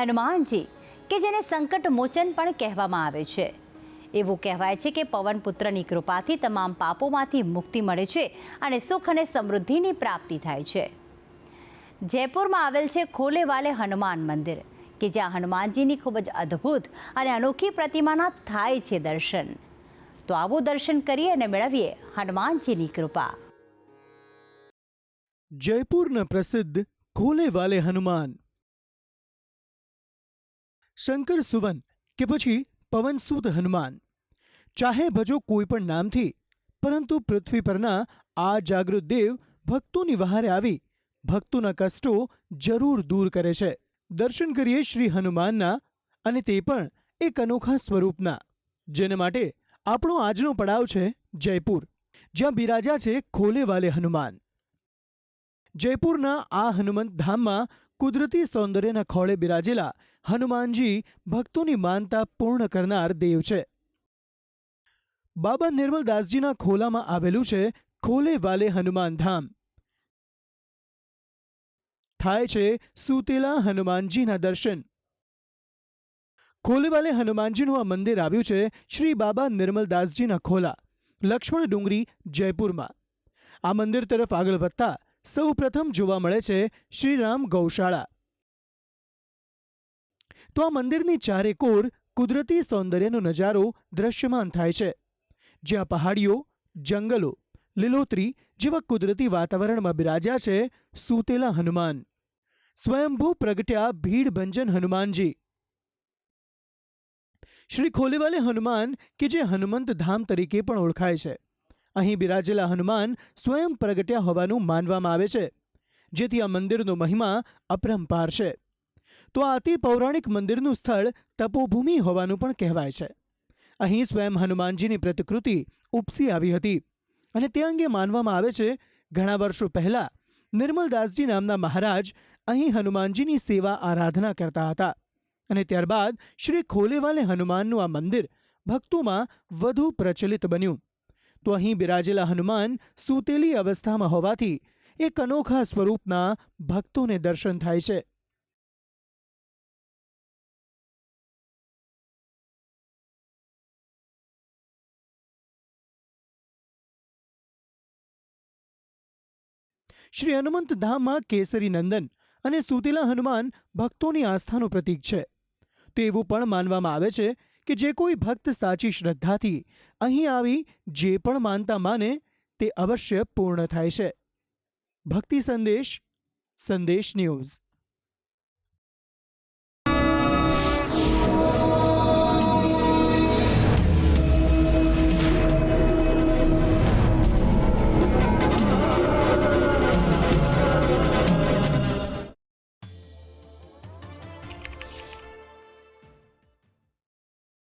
હનુમાનજી કે જેને સંકટ મોચન પણ કહેવામાં આવે છે, એવું કહેવાય છે કે પવન પુત્રની કૃપાથી તમામ પાપોમાંથી મુક્તિ મળે છે અને સુખ અને સમૃદ્ધિની પ્રાપ્તિ થાય છે. જયપુરમાં આવેલ છે ખોલેવાલે હનુમાન મંદિર કે જ્યાં હનુમાનજીની ખૂબ જ અદ્ભુત અને અનોખી પ્રતિમાના થાય છે દર્શન. તો આવો દર્શન કરીએ અને મેળવીએ હનુમાનજીની કૃપા. જયપુરના પ્રસિદ્ધ ખોલેવાલે હનુમાન. શંકર સુવન કે પછી પવનસુત હનુમાન, ચાહે ભજો કોઈ પણ નામથી, પરંતુ પૃથ્વી પરના આ જાગૃત દેવ ભક્તોની વહારે આવી ભક્તોના કષ્ટો જરૂર દૂર કરે છે. દર્શન કરીએ શ્રી હનુમાનના, અને તે પણ એક અનોખા સ્વરૂપના, જેને માટે આપણો આજનો પડાવ છે જયપુર, જ્યાં બિરાજ્યા છે ખોલેવાલે હનુમાન. જયપુરના આ હનુમંત ધામમાં કુદરતી સૌંદર્યના ખોળે બિરાજેલા હનુમાનજી ભક્તોની માનતા પૂર્ણ કરનાર દેવ છે. બાબા નિર્મલદાસજીના ખોલામાં આવેલું છે ખોલેવાલે હનુમાન ધામ. થાય છે સૂતેલા હનુમાનજીના દર્શન. ખોલેવાલે હનુમાનજીનું આ મંદિર આવ્યું છે શ્રી બાબા નિર્મલદાસજીના ખોલા, લક્ષ્મણ ડુંગરી, જયપુરમાં. આ મંદિર તરફ આગળ વધતા સૌ પ્રથમ જોવા મળે છે શ્રીરામ ગૌશાળા. તો આ મંદિરની ચારે કોર કુદરતી સૌંદર્યનો નજારો દ્રશ્યમાન થાય છે, જ્યાં પહાડીઓ, જંગલો, લીલોતરી જેવા કુદરતી વાતાવરણમાં બિરાજ્યા છે સૂતેલા હનુમાન, સ્વયંભૂ પ્રગટ્યા ભીડભંજન હનુમાનજી. શ્રી ખોલેવાલે હનુમાન કે જે હનુમંત ધામ તરીકે પણ ઓળખાય છે, અહીં બિરાજેલા હનુમાન સ્વયં પ્રગટ્યા હોવાનું માનવામાં આવે છે, જેથી આ મંદિરનો મહિમા અપરંપાર છે. તો આ અતિ પૌરાણિક મંદિરનું સ્થળ તપોભૂમિ હોવાનું પણ કહેવાય છે. અહીં સ્વયં હનુમાનજીની પ્રતિકૃતિ ઉપસી આવી હતી, અને તે અંગે માનવામાં આવે છે ઘણા વર્ષો પહેલા નિર્મલદાસજી નામના મહારાજ અહીં હનુમાનજીની સેવા આરાધના કરતા હતા, અને ત્યારબાદ શ્રી ખોલેવાલે હનુમાનનું આ મંદિર ભક્તોમાં વધુ પ્રચલિત બન્યું. તો અહીં બિરાજેલા હનુમાન સૂતેલી અવસ્થામાં હોવાથી એક અનોખા સ્વરૂપના ભક્તોને દર્શન થાય છે. શ્રી હનુમંત ધામમાં કેસરી નંદન અને સૂતેલા હનુમાન ભક્તોની આસ્થાનું પ્રતીક છે. તો એવું પણ માનવામાં આવે છે કે જે કોઈ ભક્ત સાચી શ્રદ્ધાથી અહીં આવી જે પણ માનતા માને તે અવશ્ય પૂર્ણ થાય છે. ભક્તિ સંદેશ, સંદેશ ન્યૂઝ.